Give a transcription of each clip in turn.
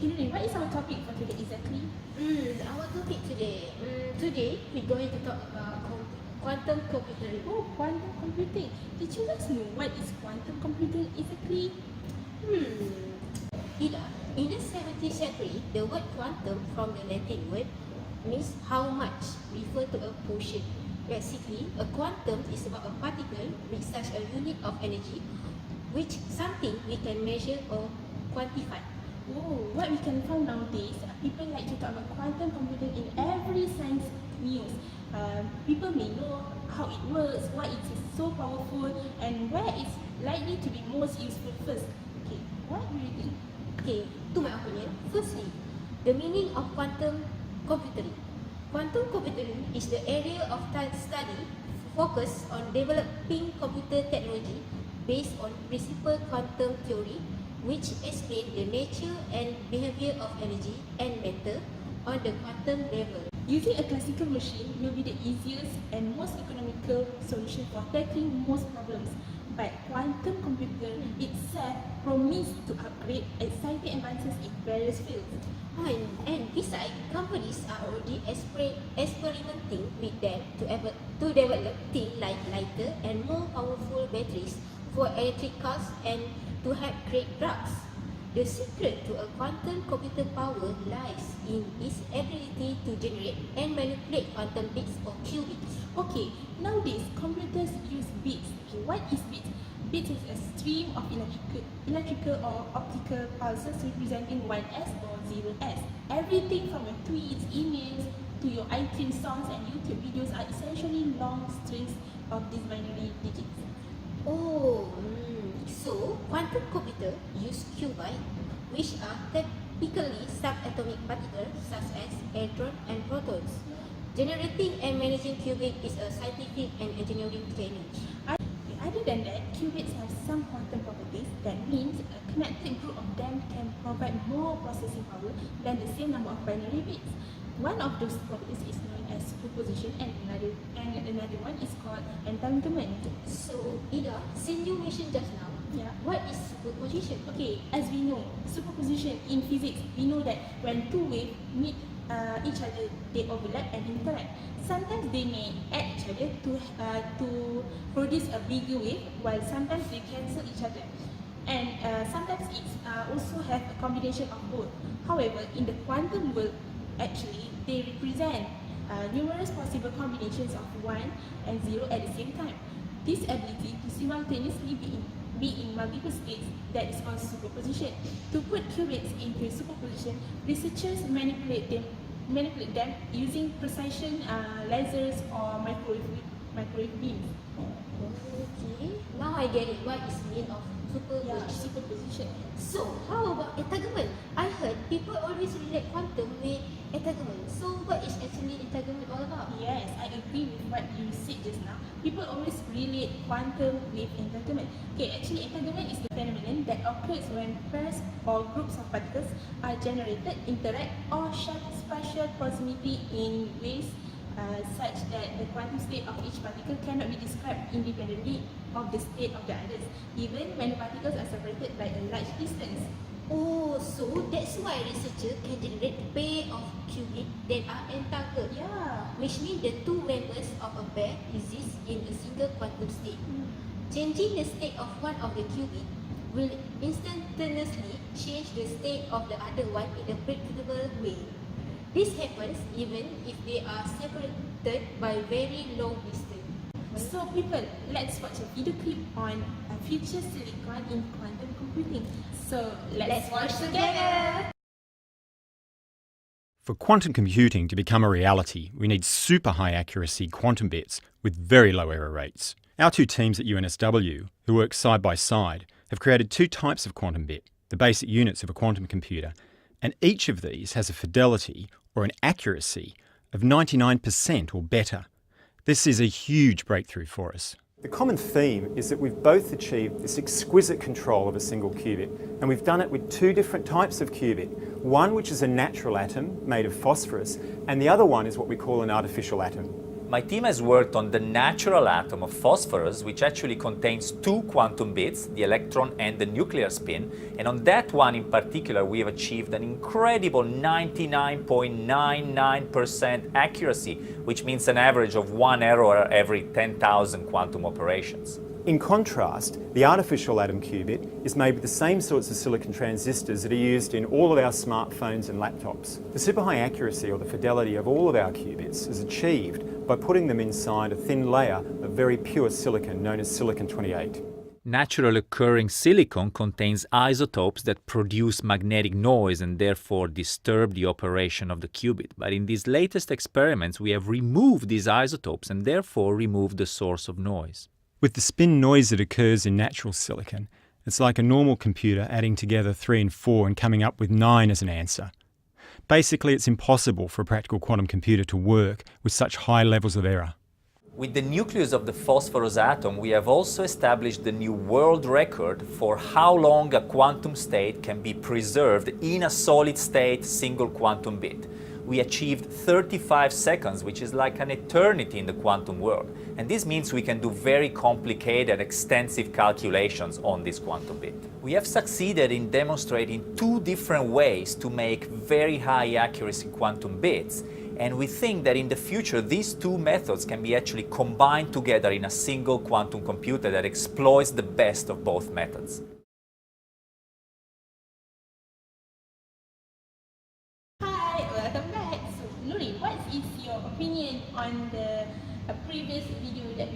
Okay, Lily, what is our topic for today exactly? Our topic today we're going to talk about quantum computing. Oh, quantum computing. Did you guys know what is quantum computing exactly? Ida, in the 17th century, the word quantum from the Latin word means how much, refer to a quotient. Basically, a quantum is about a particle with such a unit of energy, which something we can measure or quantify. Oh, what we can find nowadays, people like to talk about quantum computing in every science news. People may know how it works, why it is so powerful, and where it's likely to be most useful first. Okay, what do you think? Okay, to my opinion, firstly, the meaning of quantum computing. Quantum computing is the area of study focused on developing computer technology based on principal quantum theory, which explain the nature and behavior of energy and matter on the quantum level. Using a classical machine will be the easiest and most economical solution for tackling most problems. But quantum computer itself promises to upgrade exciting advances in various fields. And besides, companies are already experimenting with them to develop things like lighter and more powerful batteries for electric cars and to help create drugs. The secret to a quantum computer power lies in its ability to generate and manipulate quantum bits or qubits. Okay, nowadays computers use bits. Okay, what is bits? Bits is a stream of electrical or optical pulses representing 1s or 0s. Everything from your tweets, emails, to your iTunes songs and YouTube videos are essentially long strings of these binary digits. So quantum computer use qubits, which are typically subatomic particles such as electrons and protons. Generating and managing qubits is a scientific and engineering challenge. Other than that, qubits have some quantum properties that means a connected group of them can provide more processing power than the same number of binary bits. One of those properties is known as superposition and another one is called entanglement. So Ida, since you mentioned just now, what is superposition? Okay, as we know, superposition in physics, we know that when two waves meet each other, they overlap and interact. Sometimes they may add each other to produce a bigger wave, while sometimes they cancel each other. And sometimes it also have a combination of both. However, in the quantum world, actually, they represent numerous possible combinations of 1 and 0 at the same time. This ability to simultaneously be in multiple states, that is called superposition. To put qubits into superposition, researchers manipulate them using precision lasers or microwave beams. Okay, now I get it. What is mean of Superposition. So how about entanglement? I heard people always relate quantum with entanglement. So what is actually entanglement all about? Yes, I agree with what you said just now. People always relate quantum with entanglement. Okay, actually entanglement is the phenomenon that occurs when pairs or groups of particles are generated, interact, or share spatial proximity in ways such that the quantum state of each particle cannot be described independently of the state of the others, even when the particles are separated by a large distance. Oh, so that's why researchers can generate pair of qubits that are entangled. Yeah. Which means the two members of a pair exist in a single quantum state. Changing the state of one of the qubits will instantaneously change the state of the other one in a predictable way. This happens even if they are separated by very long distance. So people, let's watch a video clip on future silicon in quantum computing. So let's watch together! For quantum computing to become a reality, we need super high accuracy quantum bits with very low error rates. Our two teams at UNSW, who work side by side, have created two types of quantum bit, the basic units of a quantum computer, and each of these has a fidelity or an accuracy of 99% or better. This is a huge breakthrough for us. The common theme is that we've both achieved this exquisite control of a single qubit, and we've done it with two different types of qubit. One which is a natural atom made of phosphorus, and the other one is what we call an artificial atom. My team has worked on the natural atom of phosphorus, which actually contains two quantum bits, the electron and the nuclear spin, and on that one in particular we have achieved an incredible 99.99% accuracy, which means an average of one error every 10,000 quantum operations. In contrast, the artificial atom qubit is made with the same sorts of silicon transistors that are used in all of our smartphones and laptops. The super high accuracy or the fidelity of all of our qubits is achieved by putting them inside a thin layer of very pure silicon known as silicon-28. Natural occurring silicon contains isotopes that produce magnetic noise and therefore disturb the operation of the qubit. But in these latest experiments we have removed these isotopes and therefore removed the source of noise. With the spin noise that occurs in natural silicon, it's like a normal computer adding together 3 and 4 and coming up with 9 as an answer. Basically, it's impossible for a practical quantum computer to work with such high levels of error. With the nucleus of the phosphorus atom, we have also established the new world record for how long a quantum state can be preserved in a solid state single quantum bit. We achieved 35 seconds, which is like an eternity in the quantum world. And this means we can do very complicated, extensive calculations on this quantum bit. We have succeeded in demonstrating two different ways to make very high accuracy quantum bits. And we think that in the future, these two methods can be actually combined together in a single quantum computer that exploits the best of both methods. Hi, welcome back. So, Nuri, what is your opinion on the previous video that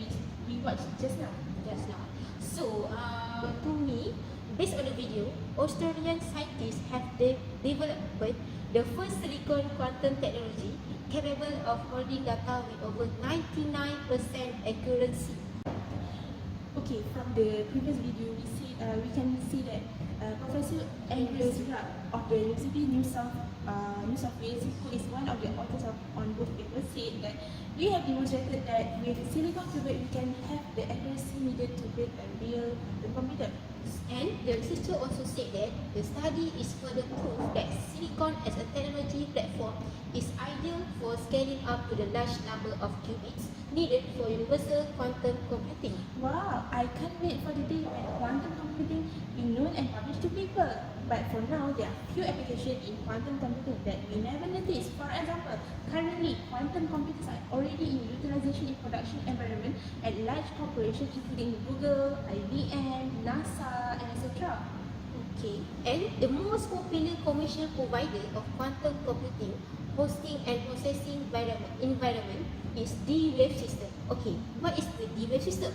we watched just now? So, to me, based on the video, Australian scientists have developed the first silicon quantum technology capable of holding data with over 99% accuracy. Okay, from the previous video, we can see that Professor Andrew of the University of New South Wales, who is one of the authors on both papers, said that we have demonstrated that with silicon qubit we can have the accuracy needed to build a real computer. And the researcher also said that the study is further proof that silicon as a technology platform is ideal for scaling up to the large number of qubits needed for universal quantum computing. Wow, I can't wait for the day when quantum computing be known and published to people. But for now, there are few applications in quantum computing that we never noticed. For example, currently, quantum computers are already in utilization in production environment at large corporations including Google, IBM, NASA, and etc. Okay, and the most popular commercial provider of quantum computing hosting and processing environment is D-Wave System. Okay, what is the D-Wave System?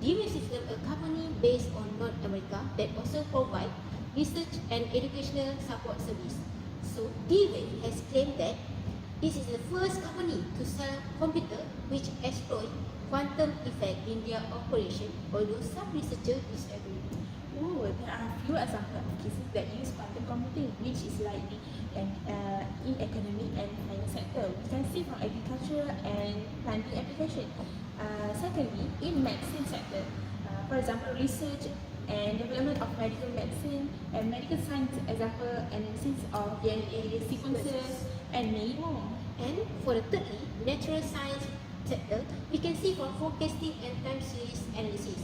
D-Wave System is a company based on North America that also provides research and educational support service. So D-Wave has claimed that this is the first company to sell computer which exploit quantum effect in their operation, although some researchers disagree. Oh, there are few examples of cases that use quantum computing, which is likely in academic and finance sector. We can see from agriculture and planting application. Secondly, in medicine sector, for example, research and development of medical medicine and medical science, example, analysis of DNA sequences, and many more. And for the thirdly, natural science sector, we can see from forecasting and time series analysis.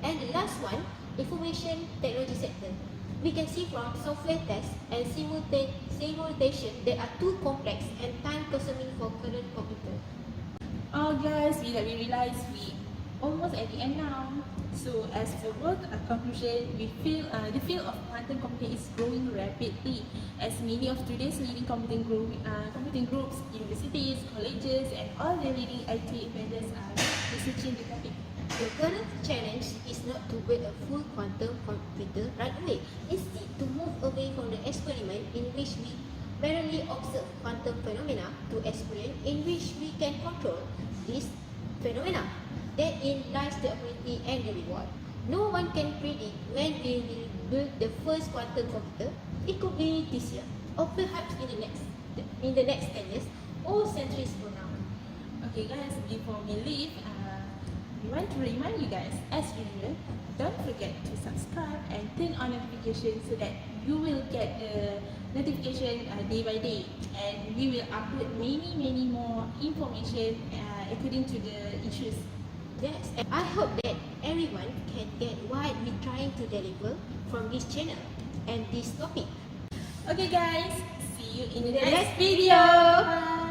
And the last one, information technology sector, we can see from software tests and simulation that are too complex and time consuming for current computer. Oh guys, we realize we almost at the end now. So as for both conclusion, we feel the field of quantum computing is growing rapidly as many of today's leading computing groups, universities, colleges, and all the leading IT vendors are researching the topic. The current challenge is not to build a full quantum computer right away. Instead, to move away from the experiment in which we merely observe quantum phenomena to experiment in which we can control these phenomena. Therein lies the opportunity and the reward. No one can predict when we will build the first quantum computer. It could be this year, or perhaps in the next 10 years, or centuries from now. Okay guys, before we leave, we want to remind you guys, as usual, don't forget to subscribe and turn on notifications so that you will get the notification day by day, and we will upload many more information according to the issues. Yes, and I hope that everyone can get what we're trying to deliver from this channel and this topic. Okay guys, see you in the The next next video. video. Bye.